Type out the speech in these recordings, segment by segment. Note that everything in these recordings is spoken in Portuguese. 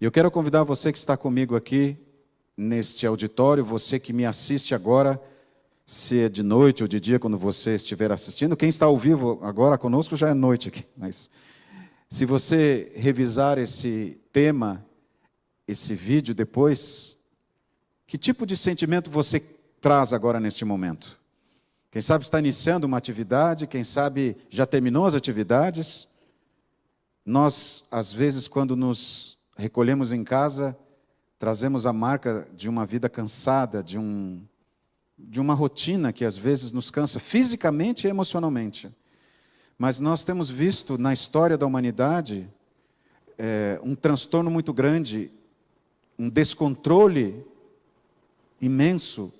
E eu quero convidar você que está comigo aqui, neste auditório, você que me assiste agora, se é de noite ou de dia, quando você estiver assistindo. Quem está ao vivo agora conosco já é noite aqui, mas se você revisar esse tema, esse vídeo depois, que tipo de sentimento você traz agora neste momento? Quem sabe está iniciando uma atividade, quem sabe já terminou as atividades. Nós, às vezes, quando nos recolhemos em casa, trazemos a marca de uma vida cansada, de uma rotina que às vezes nos cansa fisicamente e emocionalmente. Mas nós temos visto na história da humanidade um transtorno muito grande, um descontrole imenso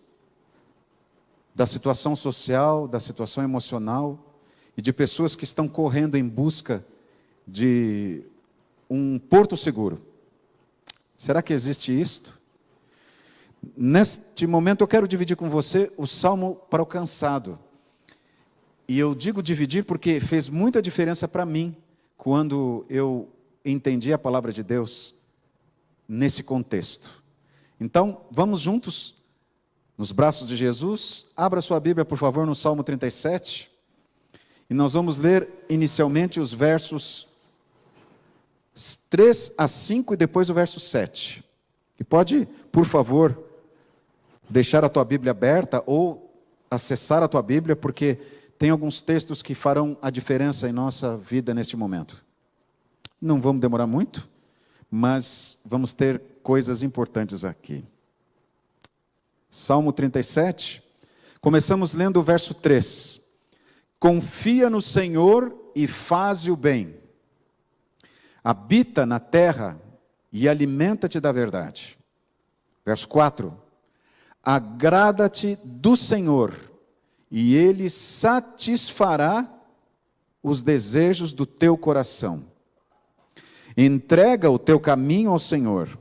da situação social, da situação emocional e de pessoas que estão correndo em busca de um porto seguro. Será que existe isto? Neste momento eu quero dividir com você o Salmo para o cansado. E eu digo dividir porque fez muita diferença para mim quando eu entendi a palavra de Deus nesse contexto. Então, vamos juntos nos braços de Jesus. Abra sua Bíblia, por favor, no Salmo 37. E nós vamos ler inicialmente os versos 3 a 5 e depois o verso 7. E pode, por favor, deixar a tua Bíblia aberta ou acessar a tua Bíblia, porque tem alguns textos que farão a diferença em nossa vida neste momento. Não vamos demorar muito, mas vamos ter coisas importantes aqui. Salmo 37, começamos lendo o verso 3. Confia no Senhor e faze o bem. Habita na terra e alimenta-te da verdade. Verso 4. Agrada-te do Senhor, e Ele satisfará os desejos do teu coração. Entrega o teu caminho ao Senhor.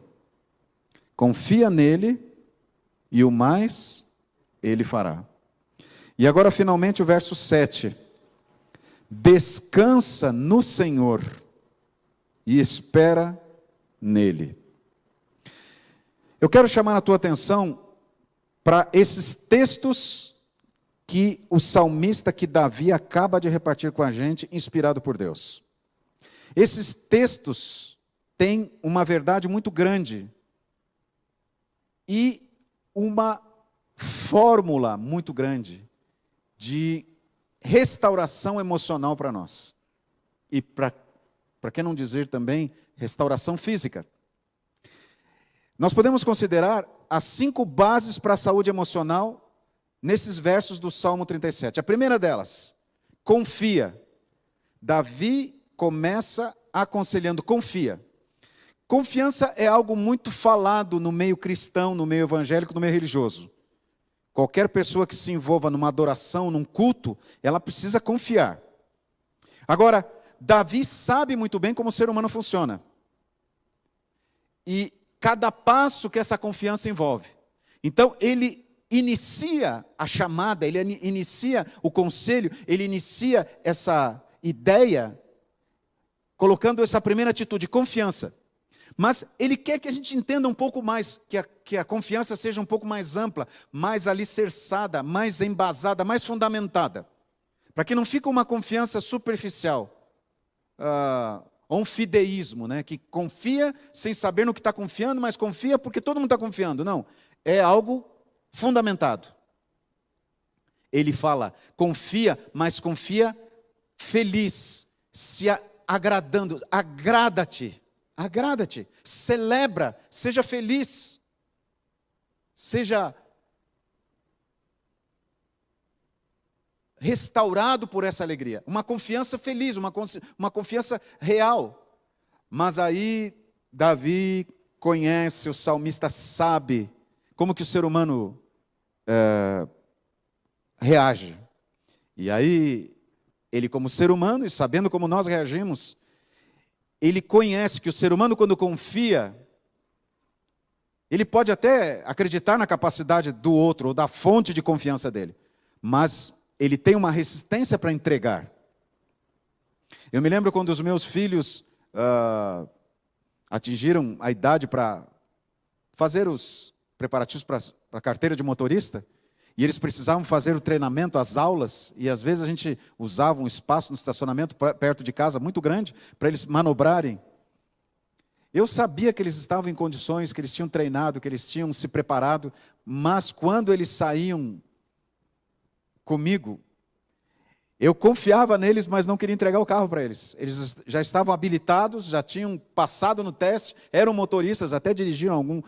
Confia nele, e o mais Ele fará. E agora, finalmente, o verso 7. Descansa no Senhor e espera nele. Eu quero chamar a tua atenção para esses textos que o salmista, que Davi acaba de repartir com a gente, inspirado por Deus. Esses textos têm uma verdade muito grande e uma fórmula muito grande de restauração emocional para nós. E para que não dizer também restauração física. Nós podemos considerar as 5 bases para a saúde emocional nesses versos do Salmo 37. A primeira delas, confia. Davi começa aconselhando, confia. Confiança é algo muito falado no meio cristão, no meio evangélico, no meio religioso. Qualquer pessoa que se envolva numa adoração, num culto, ela precisa confiar. Agora, Davi sabe muito bem como o ser humano funciona. E cada passo que essa confiança envolve. Então, ele inicia a chamada, ele inicia o conselho, ele inicia essa ideia, colocando essa primeira atitude, confiança. Mas ele quer que a gente entenda um pouco mais, que a confiança seja um pouco mais ampla, mais alicerçada, mais embasada, mais fundamentada. Para que não fique uma confiança superficial. Ou um fideísmo, né? Que confia sem saber no que está confiando, mas confia porque todo mundo está confiando. Não, é algo fundamentado. Ele fala, confia, mas confia feliz, se agradando, agrada-te, celebra, seja feliz, seja restaurado por essa alegria. Uma confiança feliz, uma confiança real. Mas aí, Davi conhece, o salmista sabe como que o ser humano reage. E aí, ele como ser humano, e sabendo como nós reagimos, ele conhece que o ser humano, quando confia, ele pode até acreditar na capacidade do outro, ou da fonte de confiança dele, mas ele tem uma resistência para entregar. Eu me lembro quando os meus filhos atingiram a idade para fazer os preparativos para a carteira de motorista, e eles precisavam fazer o treinamento, as aulas, e às vezes a gente usava um espaço no estacionamento perto de casa muito grande para eles manobrarem. Eu sabia que eles estavam em condições, que eles tinham treinado, que eles tinham se preparado, mas quando eles saíam comigo, eu confiava neles, mas não queria entregar o carro para eles. Eles já estavam habilitados, já tinham passado no teste, eram motoristas, até dirigiram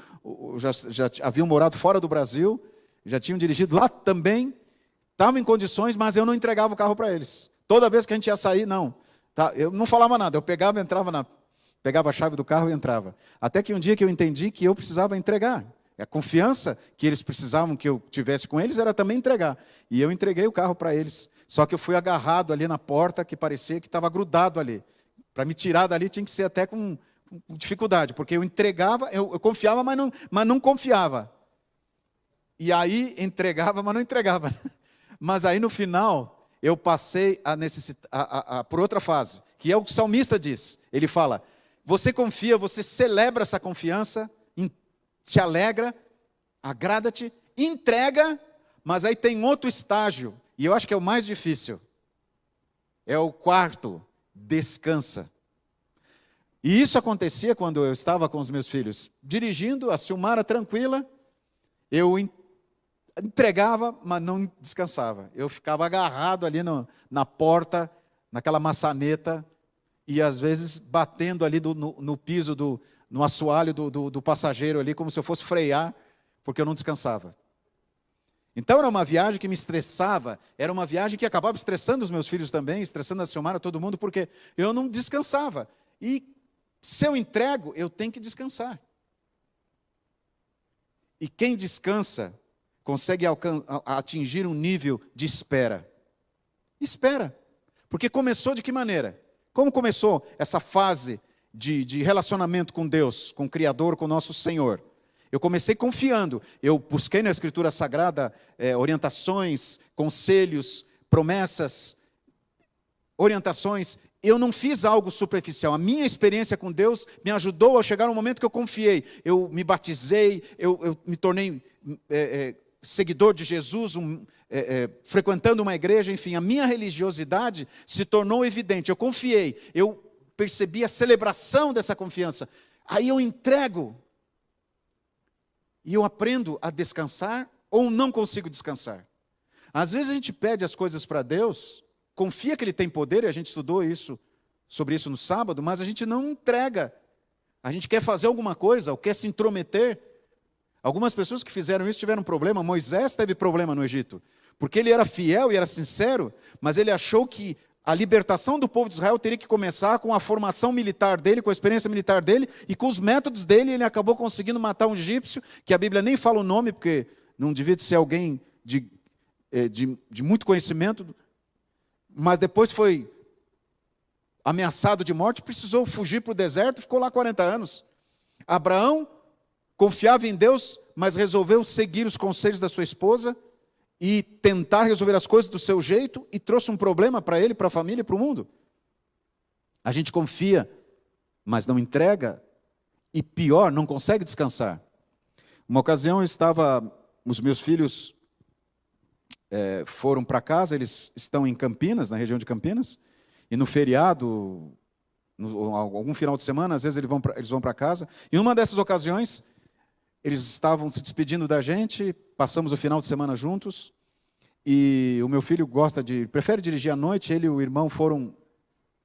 já haviam morado fora do Brasil, já tinham dirigido lá também, estavam em condições, mas eu não entregava o carro para eles. Toda vez que a gente ia sair, não. Eu não falava nada, eu pegava, pegava a chave do carro e entrava. Até que um dia que eu entendi que eu precisava entregar. A confiança que eles precisavam que eu tivesse com eles era também entregar. E eu entreguei o carro para eles. Só que eu fui agarrado ali na porta, que parecia que estava grudado ali. Para me tirar dali tinha que ser até com dificuldade, porque eu entregava, eu confiava, mas não confiava. E aí entregava, mas não entregava. Mas aí no final, eu passei a necessitar por outra fase, que é o que o salmista diz. Ele fala, você confia, você celebra essa confiança, te alegra, agrada-te, entrega, mas aí tem outro estágio, e eu acho que é o mais difícil. É o quarto, descansa. E isso acontecia quando eu estava com os meus filhos, dirigindo, a Silmara tranquila, eu entregava, mas não descansava. Eu ficava agarrado ali na porta, naquela maçaneta, e às vezes batendo ali no piso, no assoalho do passageiro ali, como se eu fosse frear, porque eu não descansava. Então era uma viagem que me estressava, era uma viagem que acabava estressando os meus filhos também, estressando a Silmara, todo mundo, porque eu não descansava. E se eu entrego, eu tenho que descansar. E quem descansa, consegue atingir um nível de espera. Espera. Porque começou de que maneira? Como começou essa fase de relacionamento com Deus, com o Criador, com o nosso Senhor? Eu comecei confiando, eu busquei na Escritura Sagrada orientações, conselhos, promessas, orientações. Eu não fiz algo superficial, a minha experiência com Deus me ajudou a chegar no momento que eu confiei. Eu me batizei, eu me tornei seguidor de Jesus, frequentando uma igreja, enfim, a minha religiosidade se tornou evidente. Eu confiei, eu percebi a celebração dessa confiança. Aí eu entrego. E eu aprendo a descansar ou não consigo descansar. Às vezes a gente pede as coisas para Deus, confia que Ele tem poder, e a gente estudou sobre isso no sábado, mas a gente não entrega. A gente quer fazer alguma coisa, ou quer se intrometer. Algumas pessoas que fizeram isso tiveram problema. Moisés teve problema no Egito, porque ele era fiel e era sincero, mas ele achou que a libertação do povo de Israel teria que começar com a formação militar dele, com a experiência militar dele, e com os métodos dele. Ele acabou conseguindo matar um egípcio, que a Bíblia nem fala o nome, porque não devia ser alguém de muito conhecimento, mas depois foi ameaçado de morte, precisou fugir para o deserto, ficou lá 40 anos. Abraão confiava em Deus, mas resolveu seguir os conselhos da sua esposa, e tentar resolver as coisas do seu jeito, e trouxe um problema para ele, para a família e para o mundo. A gente confia, mas não entrega, e pior, não consegue descansar. Uma ocasião os meus filhos foram para casa, eles estão em Campinas, na região de Campinas, e no feriado, algum final de semana, às vezes eles vão para casa, e uma dessas ocasiões, eles estavam se despedindo da gente, passamos o final de semana juntos, e o meu filho prefere dirigir à noite, ele e o irmão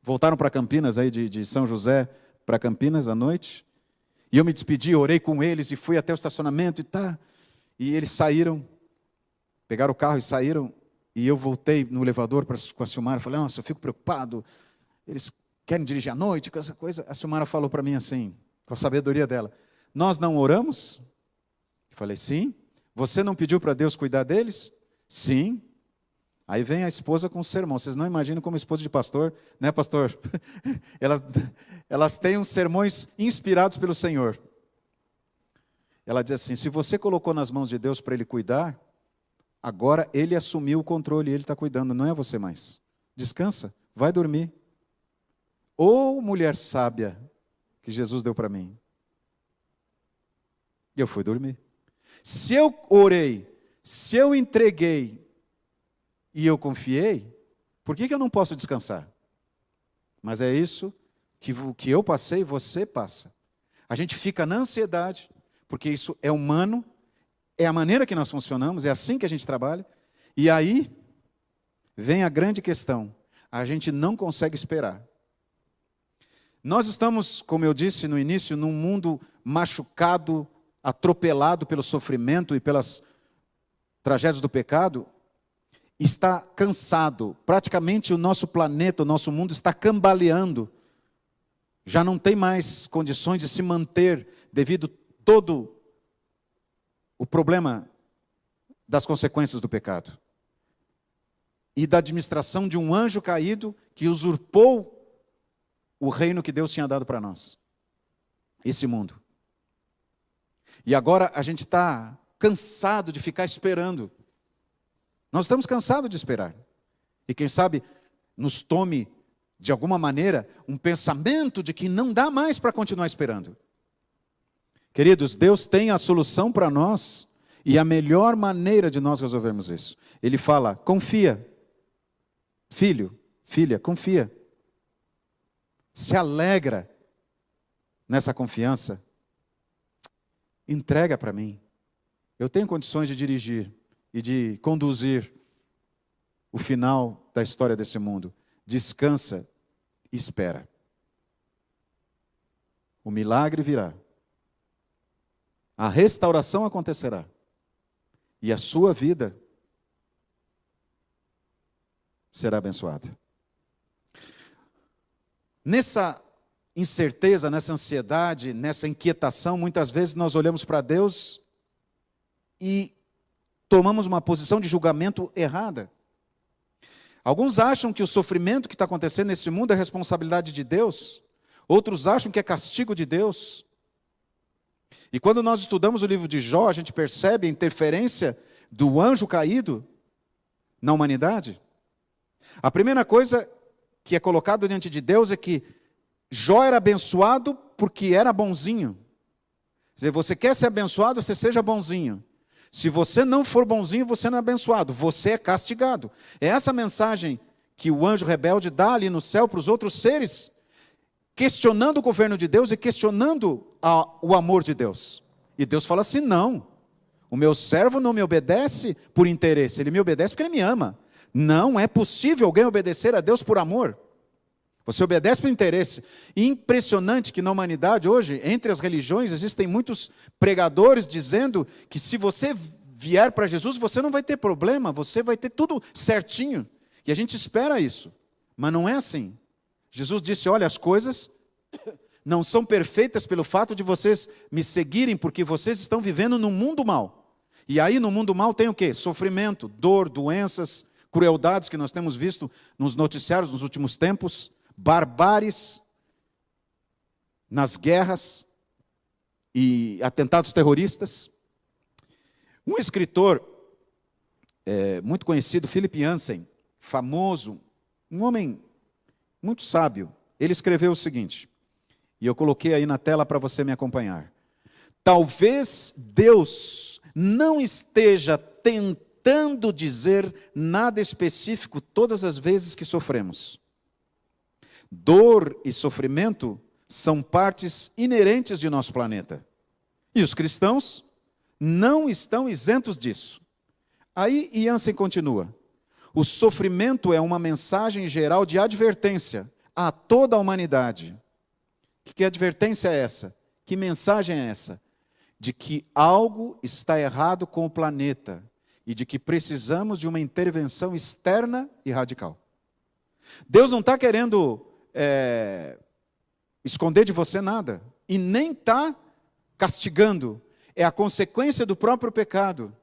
voltaram para Campinas, aí de São José para Campinas à noite, e eu me despedi, orei com eles, e fui até o estacionamento, e eles saíram, pegaram o carro e saíram, e eu voltei no elevador com a Silmara, falei, nossa, eu fico preocupado, eles querem dirigir à noite, com essa coisa. A Silmara falou para mim assim, com a sabedoria dela, nós não oramos? Eu falei, sim. Você não pediu para Deus cuidar deles? Sim. Aí vem a esposa com o sermão. Vocês não imaginam como esposa de pastor, né, pastor? Elas têm uns sermões inspirados pelo Senhor. Ela diz assim, se você colocou nas mãos de Deus para Ele cuidar, agora Ele assumiu o controle, Ele está cuidando, não é você mais. Descansa, vai dormir. Ô mulher sábia, que Jesus deu para mim. E eu fui dormir. Se eu orei, se eu entreguei e eu confiei, por que eu não posso descansar? Mas é isso que eu passei, você passa. A gente fica na ansiedade, porque isso é humano, é a maneira que nós funcionamos, é assim que a gente trabalha. E aí vem a grande questão: a gente não consegue esperar. Nós estamos, como eu disse no início, num mundo machucado, atropelado pelo sofrimento e pelas tragédias do pecado. Está cansado. Praticamente o nosso planeta, o nosso mundo está cambaleando. Já não tem mais condições de se manter devido todo o problema das consequências do pecado. E da administração de um anjo caído que usurpou o reino que Deus tinha dado para nós. Esse mundo. E agora a gente está cansado de ficar esperando. Nós estamos cansados de esperar. E quem sabe nos tome, de alguma maneira, um pensamento de que não dá mais para continuar esperando. Queridos, Deus tem a solução para nós e a melhor maneira de nós resolvermos isso. Ele fala: confia. Filho, filha, confia. Se alegra nessa confiança. Entrega para mim. Eu tenho condições de dirigir e de conduzir o final da história desse mundo. Descansa e espera. O milagre virá. A restauração acontecerá. E a sua vida será abençoada. Nessa incerteza, nessa ansiedade, nessa inquietação, muitas vezes nós olhamos para Deus e tomamos uma posição de julgamento errada. Alguns acham que o sofrimento que está acontecendo nesse mundo é responsabilidade de Deus. Outros acham que é castigo de Deus. E quando nós estudamos o livro de Jó, a gente percebe a interferência do anjo caído na humanidade. A primeira coisa que é colocado diante de Deus é que Jó era abençoado porque era bonzinho. Quer dizer, você quer ser abençoado, você seja bonzinho. Se você não for bonzinho, você não é abençoado, você é castigado. É essa mensagem que o anjo rebelde dá ali no céu para os outros seres, questionando o governo de Deus e questionando o amor de Deus. E Deus fala assim: não, o meu servo não me obedece por interesse, ele me obedece porque ele me ama. Não é possível alguém obedecer a Deus por amor. Você obedece por interesse. E impressionante que na humanidade hoje, entre as religiões, existem muitos pregadores dizendo que se você vier para Jesus, você não vai ter problema, você vai ter tudo certinho. E a gente espera isso, mas não é assim. Jesus disse: olha, as coisas não são perfeitas pelo fato de vocês me seguirem, porque vocês estão vivendo num mundo mau. E aí no mundo mau tem o quê? Sofrimento, dor, doenças, crueldades que nós temos visto nos noticiários nos últimos tempos, barbáries nas guerras e atentados terroristas. Um escritor muito conhecido, Philip Yancey, famoso, um homem muito sábio, ele escreveu o seguinte, e eu coloquei aí na tela para você me acompanhar: talvez Deus não esteja tentando dizer nada específico todas as vezes que sofremos. Dor e sofrimento são partes inerentes de nosso planeta. E os cristãos não estão isentos disso. Aí Yancey continua: o sofrimento é uma mensagem geral de advertência a toda a humanidade. Que advertência é essa? Que mensagem é essa? De que algo está errado com o planeta e de que precisamos de uma intervenção externa e radical. Deus não está querendo esconder de você nada e nem está castigando. É a consequência do próprio pecado.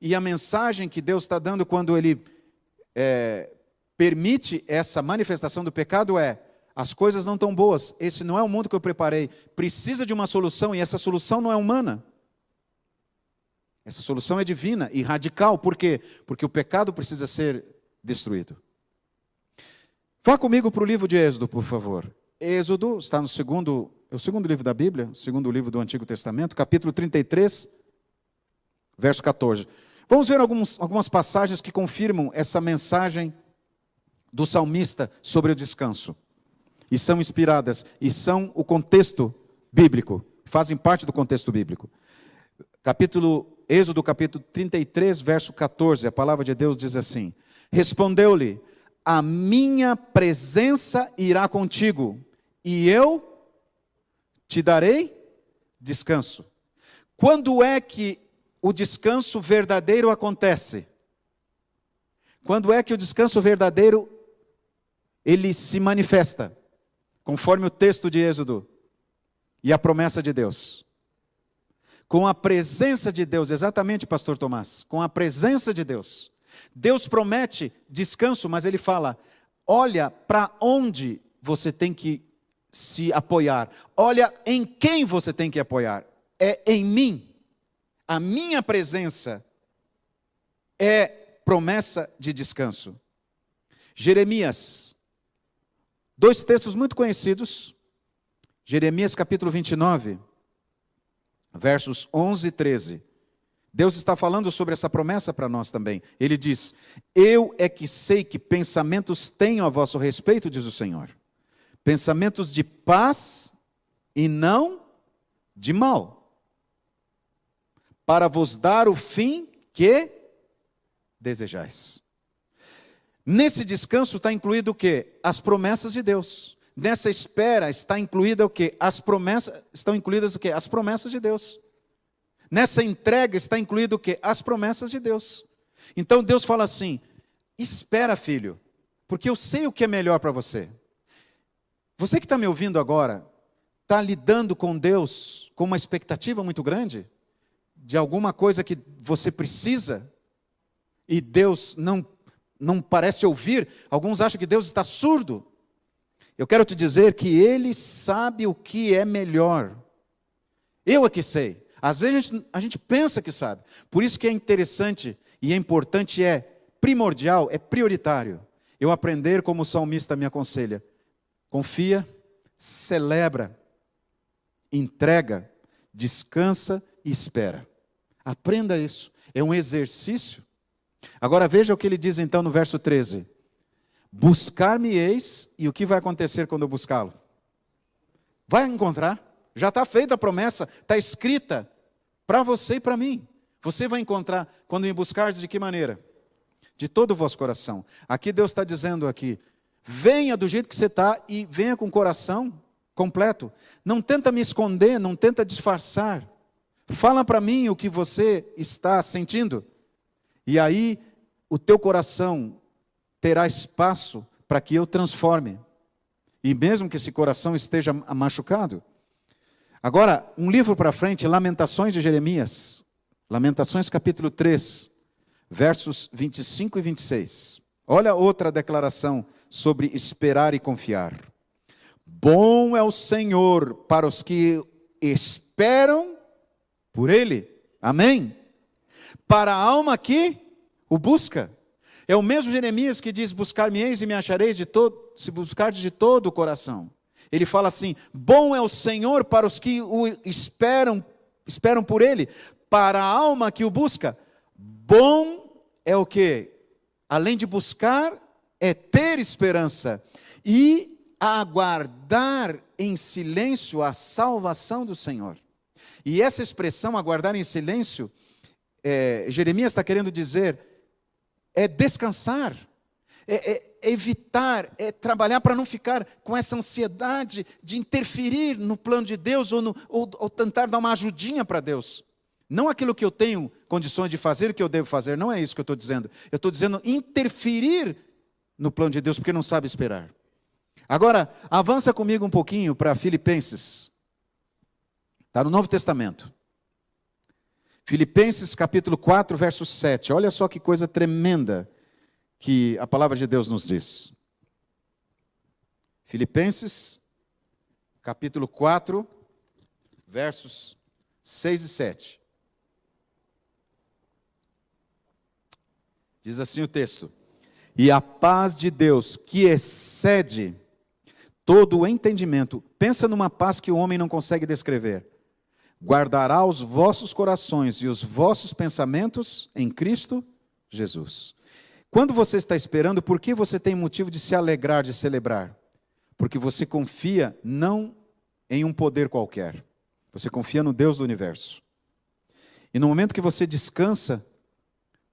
E a mensagem que Deus está dando quando Ele permite essa manifestação do pecado é: as coisas não estão boas, esse não é o mundo que eu preparei, precisa de uma solução, e essa solução não é humana. Essa solução é divina e radical. Por quê? Porque o pecado precisa ser destruído. Vá comigo para o livro de Êxodo, por favor. Êxodo está no segundo é o segundo livro da Bíblia, o segundo livro do Antigo Testamento, capítulo 33, verso 14. Vamos ver algumas passagens que confirmam essa mensagem do salmista sobre o descanso. E são inspiradas, e são o contexto bíblico, fazem parte do contexto bíblico. Êxodo capítulo 33, verso 14, a palavra de Deus diz assim: respondeu-lhe, a minha presença irá contigo, e eu te darei descanso. Quando é que o descanso verdadeiro acontece? Quando é que o descanso verdadeiro, ele se manifesta? Conforme o texto de Êxodo e a promessa de Deus. Com a presença de Deus, exatamente, pastor Tomás, com a presença de Deus. Deus promete descanso, mas ele fala, olha para onde você tem que se apoiar. Olha em quem você tem que apoiar. É em mim. A minha presença é promessa de descanso. Jeremias, 2 textos muito conhecidos. Jeremias capítulo 29, versos 11 e 13. Deus está falando sobre essa promessa para nós também. Ele diz, eu é que sei que pensamentos tenho a vosso respeito, diz o Senhor. Pensamentos de paz e não de mal, para vos dar o fim que desejais. Nesse descanso está incluído o quê? As promessas de Deus. Nessa espera está incluída o quê? Estão incluídas o quê? As promessas de Deus. Nessa entrega está incluído o quê? As promessas de Deus. Então Deus fala assim, espera, filho, porque eu sei o que é melhor para você. Você que está me ouvindo agora, está lidando com Deus com uma expectativa muito grande? De alguma coisa que você precisa? E Deus não parece ouvir? Alguns acham que Deus está surdo. Eu quero te dizer que Ele sabe o que é melhor. Eu é que sei. Às vezes a gente pensa que sabe. Por isso que é interessante e é importante, é primordial, é prioritário. Eu aprender como o salmista me aconselha. Confia, celebra, entrega, descansa e espera. Aprenda isso. É um exercício. Agora veja o que ele diz então no verso 13. Buscar-me-eis, e o que vai acontecer quando eu buscá-lo? Vai encontrar. Já está feita a promessa, está escrita para você e para mim. Você vai encontrar quando me buscares de que maneira? De todo o vosso coração. Aqui Deus está dizendo aqui, venha do jeito que você está e venha com o coração completo. Não tenta me esconder, não tenta disfarçar. Fala para mim o que você está sentindo. E aí o teu coração terá espaço para que eu transforme. E mesmo que esse coração esteja machucado. Agora, um livro para frente, Lamentações de Jeremias. Lamentações capítulo 3, versos 25 e 26. Olha outra declaração sobre esperar e confiar. Bom é o Senhor para os que esperam por Ele. Amém? Para a alma que o busca. É o mesmo Jeremias que diz, buscar-me-eis e me achareis se buscardes de todo o coração. Ele fala assim, bom é o Senhor para os que o esperam por Ele. Para a alma que o busca. Bom é o quê? Além de buscar, é ter esperança. E aguardar em silêncio a salvação do Senhor. E essa expressão, aguardar em silêncio, Jeremias está querendo dizer, é descansar, é evitar, é trabalhar para não ficar com essa ansiedade de interferir no plano de Deus ou tentar dar uma ajudinha para Deus. Não aquilo que eu tenho condições de fazer, o que eu devo fazer, não é isso que eu estou dizendo. Eu estou dizendo interferir no plano de Deus, porque não sabe esperar. Agora, avança comigo um pouquinho para Filipenses. Está no Novo Testamento. Filipenses capítulo 4, verso 7. Olha só que coisa tremenda que a palavra de Deus nos diz. Filipenses capítulo 4, versos 6 e 7. Diz assim o texto: e a paz de Deus, que excede todo o entendimento. Pensa numa paz que o homem não consegue descrever. Guardará os vossos corações e os vossos pensamentos em Cristo Jesus. Quando você está esperando, por que você tem motivo de se alegrar, de celebrar? Porque você confia não em um poder qualquer. Você confia no Deus do universo. E no momento que você descansa,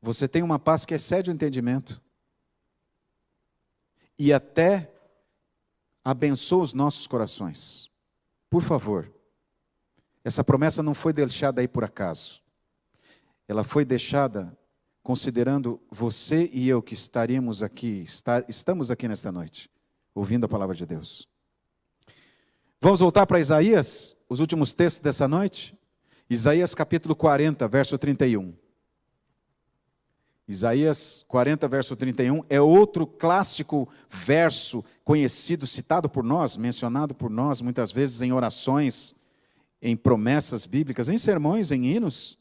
você tem uma paz que excede o entendimento. E até abençoa os nossos corações. Por favor, essa promessa não foi deixada aí por acaso. Ela foi deixada considerando você e eu que estaríamos aqui, estamos aqui nesta noite, ouvindo a palavra de Deus. Vamos voltar para Isaías, os últimos textos dessa noite? Isaías capítulo 40, verso 31. Isaías 40, verso 31, é outro clássico verso conhecido, citado por nós, mencionado por nós, muitas vezes em orações, em promessas bíblicas, em sermões, em hinos.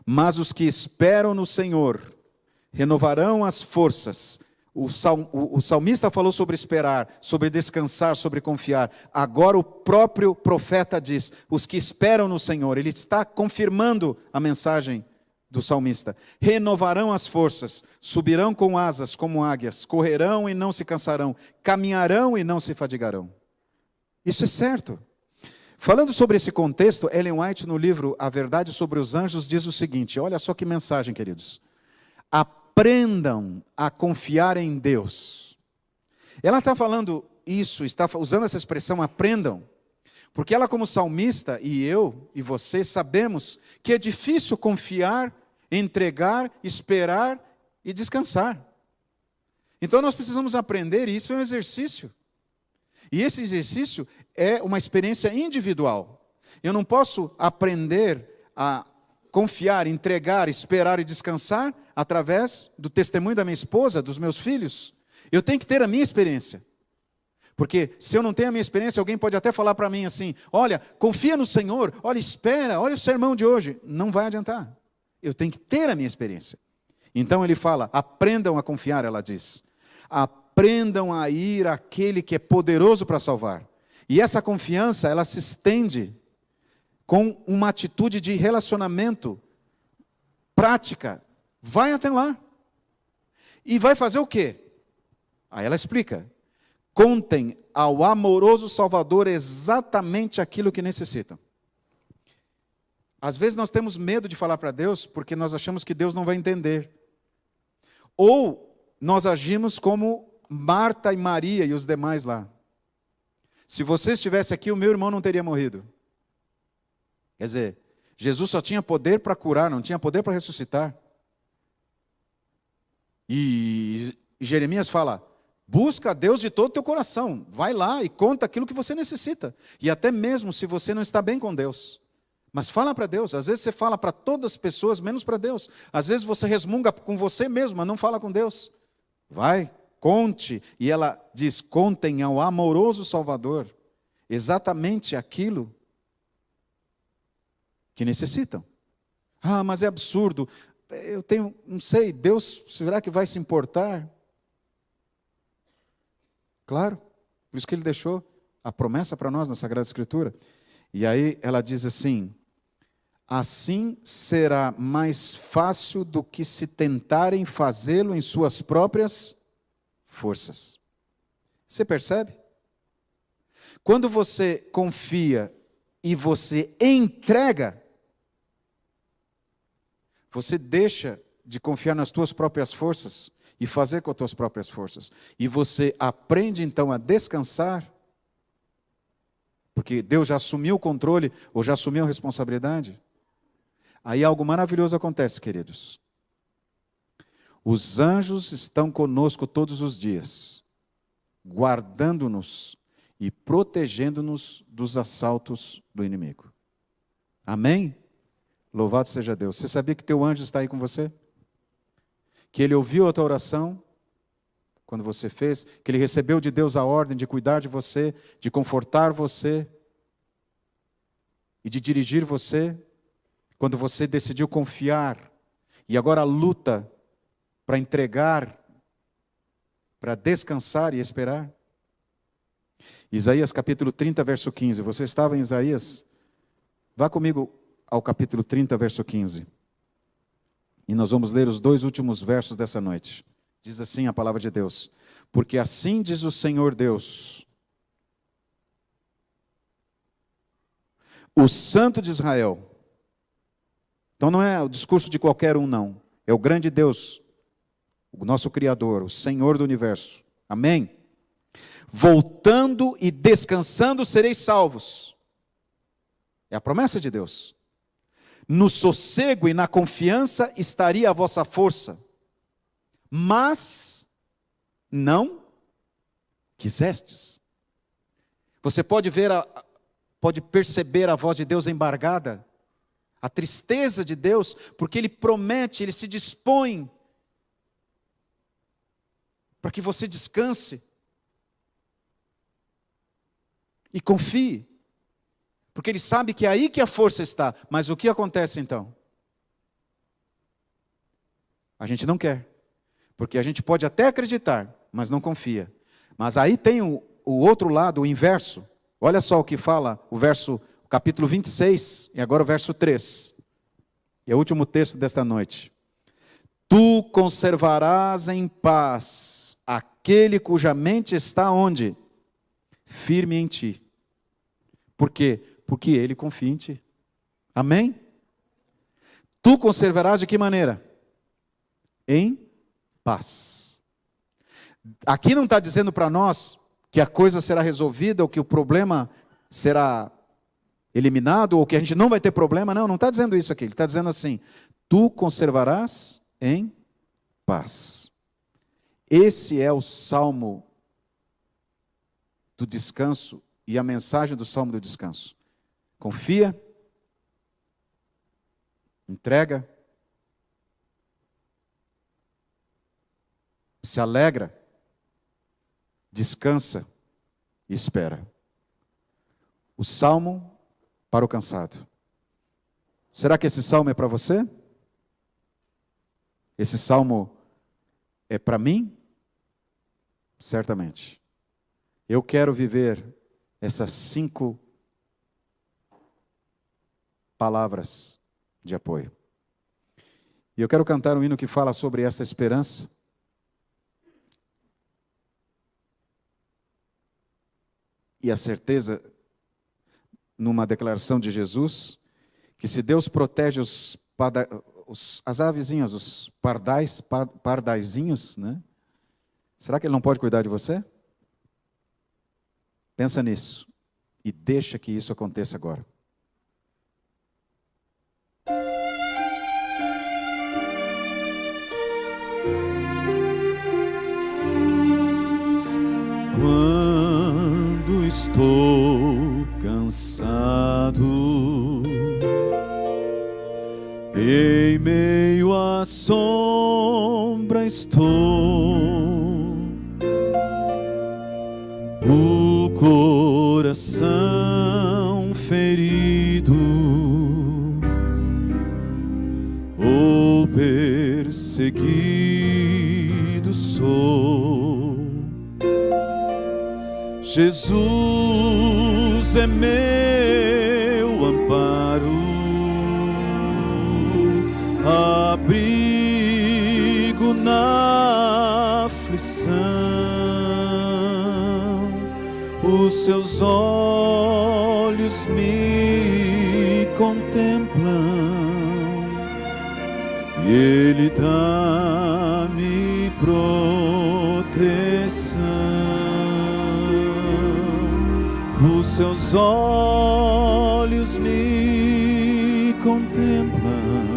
Mas os que esperam no Senhor renovarão as forças. O salmista falou sobre esperar, sobre descansar, sobre confiar. Agora o próprio profeta diz, os que esperam no Senhor, ele está confirmando a mensagem do salmista. Renovarão as forças, subirão com asas como águias, correrão e não se cansarão, caminharão e não se fadigarão. Isso é certo. Falando sobre esse contexto, Ellen White, no livro A Verdade sobre os Anjos, diz o seguinte, olha só que mensagem, queridos. Aprendam a confiar em Deus. Ela está falando isso, está usando essa expressão, aprendam, porque ela como salmista, e eu e você, sabemos que é difícil confiar, entregar, esperar e descansar. Então nós precisamos aprender, e isso é um exercício. E esse exercício é uma experiência individual. Eu não posso aprender a confiar, entregar, esperar e descansar através do testemunho da minha esposa, dos meus filhos. Eu tenho que ter a minha experiência. Porque se eu não tenho a minha experiência, alguém pode até falar para mim assim, olha, confia no Senhor, olha, espera, olha o sermão de hoje. Não vai adiantar. Eu tenho que ter a minha experiência. Então ele fala, aprendam a confiar, ela diz. Aprendam a ir àquele que é poderoso para salvar. E essa confiança, ela se estende com uma atitude de relacionamento prática. Vai até lá. E vai fazer o quê? Aí ela explica. Contem ao amoroso Salvador exatamente aquilo que necessitam. Às vezes nós temos medo de falar para Deus porque nós achamos que Deus não vai entender. Ou nós agimos como Marta e Maria e os demais lá. Se você estivesse aqui, o meu irmão não teria morrido. Quer dizer, Jesus só tinha poder para curar, não tinha poder para ressuscitar. E Jeremias fala, busca a Deus de todo o teu coração. Vai lá e conta aquilo que você necessita. E até mesmo se você não está bem com Deus. Mas fala para Deus. Às vezes você fala para todas as pessoas, menos para Deus. Às vezes você resmunga com você mesmo, mas não fala com Deus. Vai, conte. E ela diz, contem ao amoroso Salvador exatamente aquilo que necessitam. Ah, mas é absurdo. Eu tenho, não sei, Deus, será que vai se importar? Claro, por isso que Ele deixou a promessa para nós na Sagrada Escritura. E aí ela diz assim, assim será mais fácil do que se tentarem fazê-lo em suas próprias forças. Você percebe? Quando você confia e você entrega, você deixa de confiar nas tuas próprias forças e fazer com as tuas próprias forças. E você aprende então a descansar, porque Deus já assumiu o controle ou já assumiu a responsabilidade. Aí algo maravilhoso acontece, queridos. Os anjos estão conosco todos os dias, guardando-nos e protegendo-nos dos assaltos do inimigo. Amém? Louvado seja Deus. Você sabia que teu anjo está aí com você? Que ele ouviu a tua oração, quando você fez, que ele recebeu de Deus a ordem de cuidar de você, de confortar você, e de dirigir você, quando você decidiu confiar, e agora luta para entregar, para descansar e esperar. Isaías capítulo 30, verso 15. Você estava em Isaías? Vá comigo ao capítulo 30, verso 15. E nós vamos ler os 2 últimos versos dessa noite. Diz assim a palavra de Deus: porque assim diz o Senhor Deus, o Santo de Israel. Então não é o discurso de qualquer um, não. É o grande Deus, o nosso Criador, o Senhor do universo. Amém? Voltando e descansando sereis salvos. É a promessa de Deus. No sossego e na confiança estaria a vossa força. Mas não quisestes. Você pode pode perceber a voz de Deus embargada, a tristeza de Deus, porque Ele promete, Ele se dispõe para que você descanse e confie, porque Ele sabe que é aí que a força está. Mas o que acontece então? A gente não quer, porque a gente pode até acreditar, mas não confia. Mas aí tem o outro lado, o inverso. Olha só o que fala o capítulo 26, e agora o verso 3. E é o último texto desta noite. Tu conservarás em paz aquele cuja mente está onde? Firme em ti. Por quê? Porque ele confia em ti. Amém? Tu conservarás de que maneira? Em paz. Aqui não está dizendo para nós que a coisa será resolvida, ou que o problema será eliminado, ou que a gente não vai ter problema. Não, não está dizendo isso aqui. Ele está dizendo assim: tu conservarás em paz. Esse é o salmo do descanso e a mensagem do salmo do descanso. Confia, entrega, se alegra, descansa e espera. O salmo para o cansado. Será que esse salmo é para você? Esse salmo é para mim? Certamente. Eu quero viver essas 5 palavras de apoio. E eu quero cantar um hino que fala sobre essa esperança. E a certeza, numa declaração de Jesus, que se Deus protege as avezinhas, os pardaizinhos, né? Será que Ele não pode cuidar de você? Pensa nisso e deixa que isso aconteça agora. Quando estou cansado, em meio à sombra estou, o coração ferido, ou perseguido sou. Jesus é meu amparo, abrigo na aflição. Os seus olhos me contemplam e Ele dá-me proteção. Os seus olhos me contemplam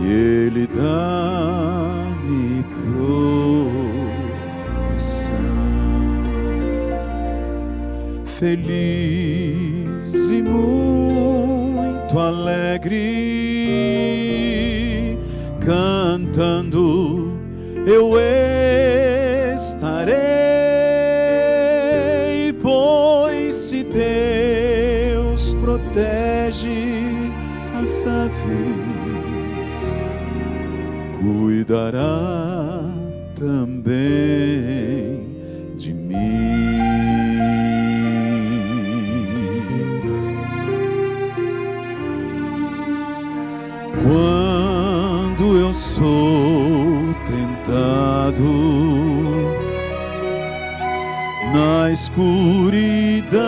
e Ele dá-me proteção. Feliz e muito alegre, cantando eu estarei, pois se Deus protege as aves, cuidará também de mim. sou tentado na escuridão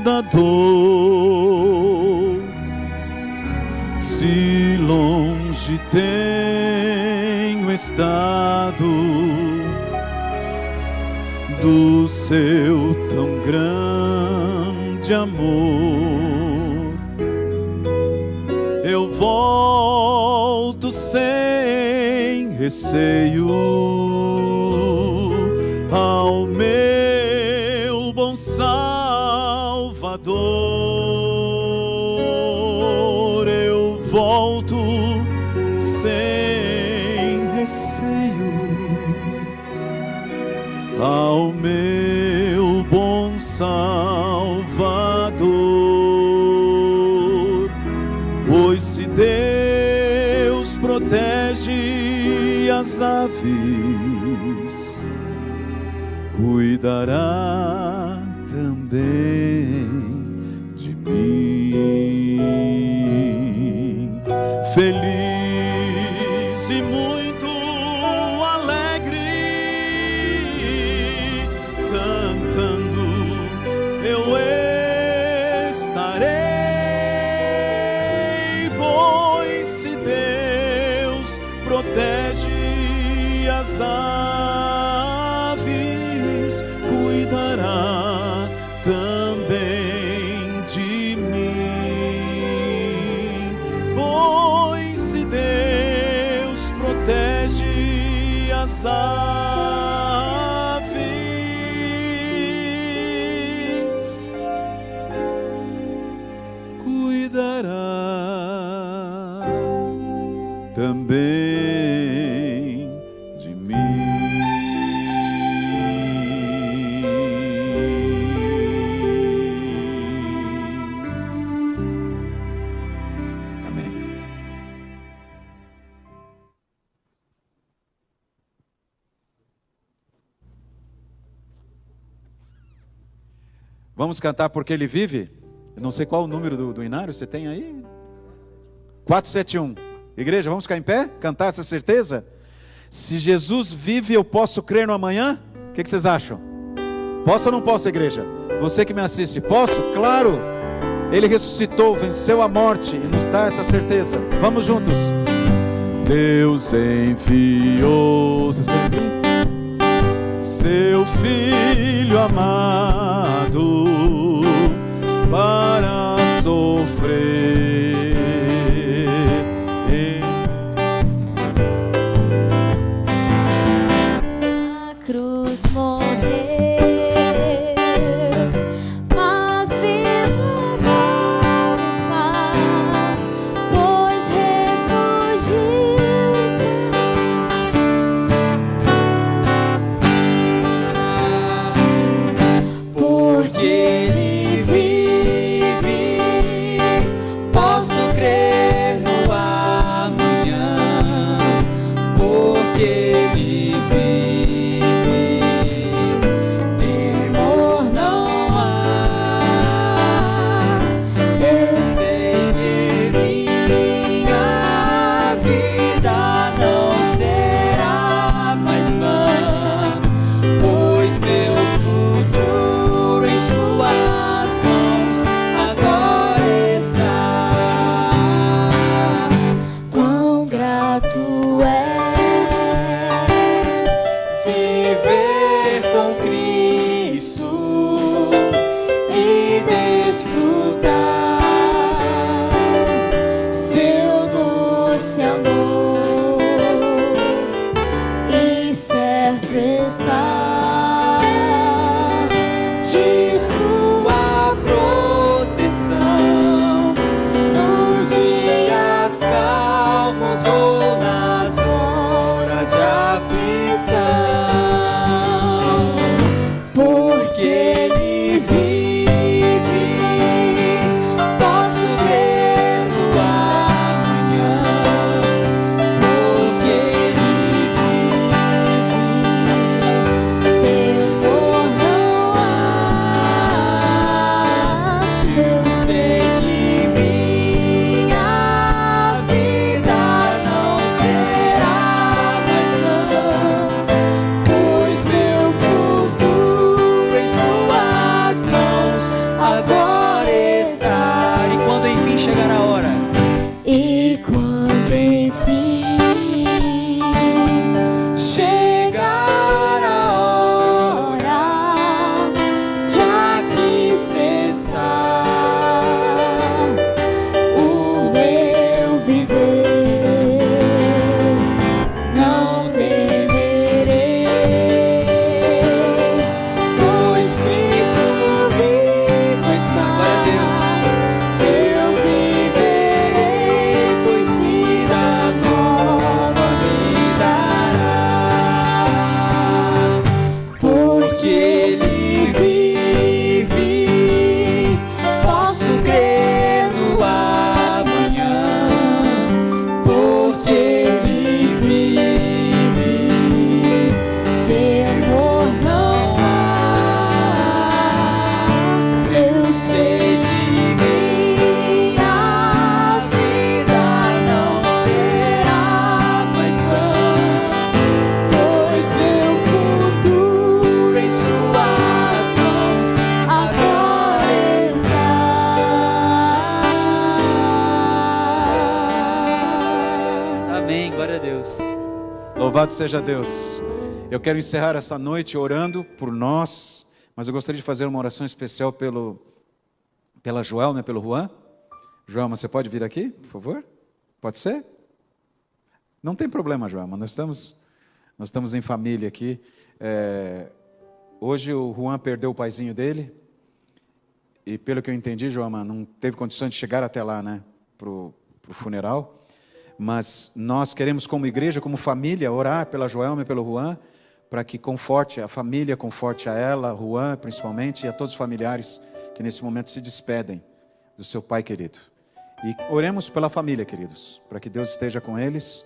da dor, se longe tenho estado do seu tão grande amor, eu volto sem receio ao meu bom Salvador, eu volto sem receio ao meu bom Salvador, pois se Deus protege as aves, cuidará também de mim. Feliz e muito alegre, cantando eu estarei, pois se Deus protege as aves, cuidará também de mim, pois se Deus protege as aves, cuidará também de mim. Amém. Vamos cantar Porque Ele Vive? Eu não sei qual o número do inário, você tem aí? 471. Igreja, vamos ficar em pé? Cantar essa certeza? Se Jesus vive, eu posso crer no amanhã? O que vocês acham? Posso ou não posso, igreja? Você que me assiste, posso? Claro! Ele ressuscitou, venceu a morte e nos dá essa certeza. Vamos juntos. Deus enviou seu Filho amado para sofrer. Na cruz morrer, mas viva dançar, pois ressurgiu porque Ele vive. Louvado seja Deus. Eu quero encerrar essa noite orando por nós, mas eu gostaria de fazer uma oração especial pela Joelma, pelo Juan. Joelma, você pode vir aqui, por favor? Pode ser? Não tem problema, Joelma, nós estamos em família aqui. Hoje o Juan perdeu o paizinho dele, e pelo que eu entendi, Joelma, não teve condições de chegar até lá, né, para o funeral. Mas nós queremos, como igreja, como família, orar pela Joelma e pelo Juan, para que conforte a família, conforte a ela, Juan principalmente, e a todos os familiares que nesse momento se despedem do seu pai querido. E oremos pela família, queridos, para que Deus esteja com eles,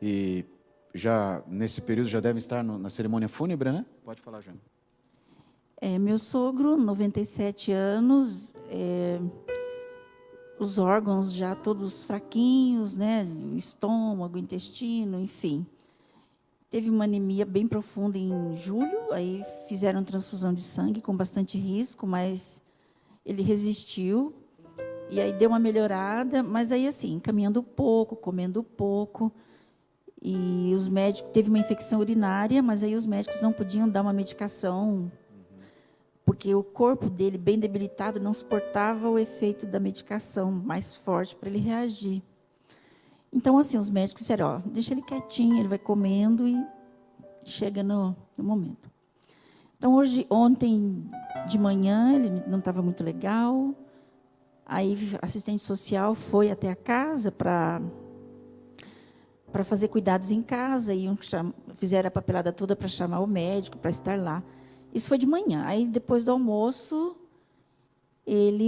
e já nesse período já devem estar na cerimônia fúnebre, né? Pode falar, Joana. Meu sogro, 97 anos, os órgãos já todos fraquinhos, né? Estômago, intestino, enfim. Teve uma anemia bem profunda em julho, aí fizeram transfusão de sangue com bastante risco, mas ele resistiu, e aí deu uma melhorada, mas aí assim, caminhando pouco, comendo pouco, e os médicos, teve uma infecção urinária, mas aí os médicos não podiam dar uma medicação, porque o corpo dele, bem debilitado, não suportava o efeito da medicação mais forte para ele reagir. Então, assim, os médicos disseram, ó, deixa ele quietinho, ele vai comendo e chega no momento. Então, ontem de manhã, ele não estava muito legal, aí a assistente social foi até a casa para fazer cuidados em casa, e fizeram a papelada toda para chamar o médico, para estar lá. Isso foi de manhã. Aí, depois do almoço,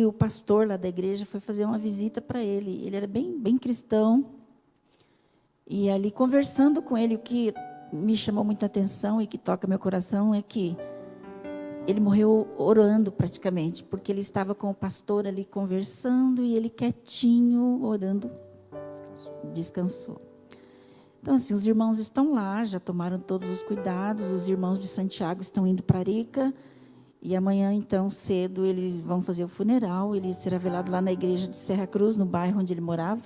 o pastor lá da igreja, foi fazer uma visita para ele. Ele era bem cristão. E ali, conversando com ele, o que me chamou muita atenção e que toca meu coração é que ele morreu orando praticamente, porque ele estava com o pastor ali conversando e ele quietinho, orando, descansou. Então, assim, os irmãos estão lá, já tomaram todos os cuidados, os irmãos de Santiago estão indo para Arica, e amanhã, então, cedo, eles vão fazer o funeral, ele será velado lá na igreja de Serra Cruz, no bairro onde ele morava.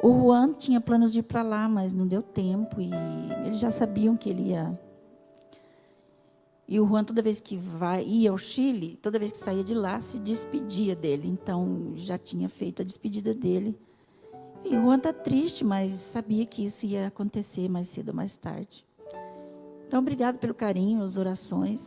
O Juan tinha planos de ir para lá, mas não deu tempo, e eles já sabiam que ele ia. E o Juan, toda vez que ia ao Chile, toda vez que saía de lá, se despedia dele, então já tinha feito a despedida dele. E o Juan está triste, mas sabia que isso ia acontecer mais cedo ou mais tarde. Então, obrigado pelo carinho, as orações.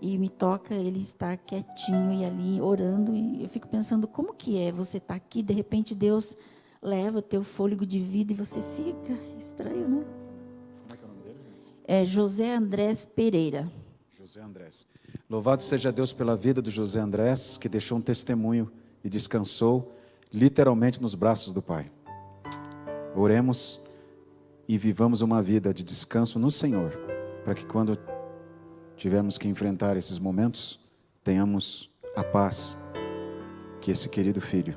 E me toca ele estar quietinho e ali orando. E eu fico pensando, como que é você estar aqui, de repente Deus leva o teu fôlego de vida e você fica estranho, né? Como é que é o nome dele? É José Andrés Pereira. José Andrés. Louvado seja Deus pela vida do José Andrés, que deixou um testemunho e descansou literalmente nos braços do Pai. Oremos e vivamos uma vida de descanso no Senhor, para que quando tivermos que enfrentar esses momentos, tenhamos a paz que esse querido filho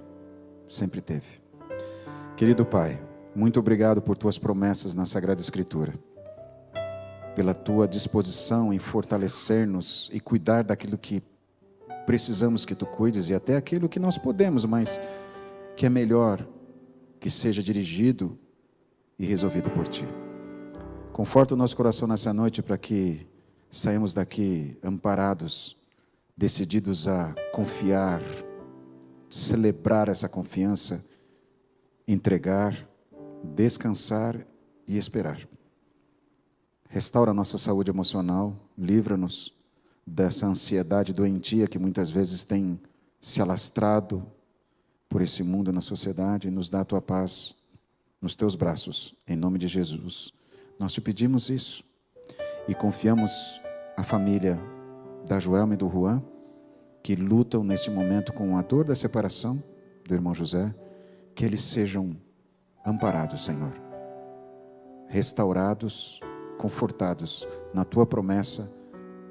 sempre teve. Querido Pai, muito obrigado por tuas promessas na Sagrada Escritura, pela tua disposição em fortalecer-nos e cuidar daquilo que precisamos que tu cuides, e até aquilo que nós podemos, mas que é melhor que seja dirigido e resolvido por Ti. Conforta o nosso coração nessa noite para que saímos daqui amparados, decididos a confiar, celebrar essa confiança, entregar, descansar e esperar. Restaura a nossa saúde emocional, livra-nos dessa ansiedade doentia que muitas vezes tem se alastrado por esse mundo na sociedade, e nos dá a tua paz nos teus braços, em nome de Jesus. Nós te pedimos isso e confiamos a família da Joelma e do Juan, que lutam nesse momento com a dor da separação do irmão José, que eles sejam amparados, Senhor, restaurados, confortados na tua promessa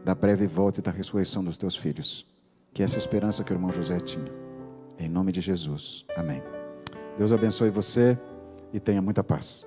da breve volta e da ressurreição dos teus filhos, que essa esperança que o irmão José tinha. Em nome de Jesus. Amém. Deus abençoe você e tenha muita paz.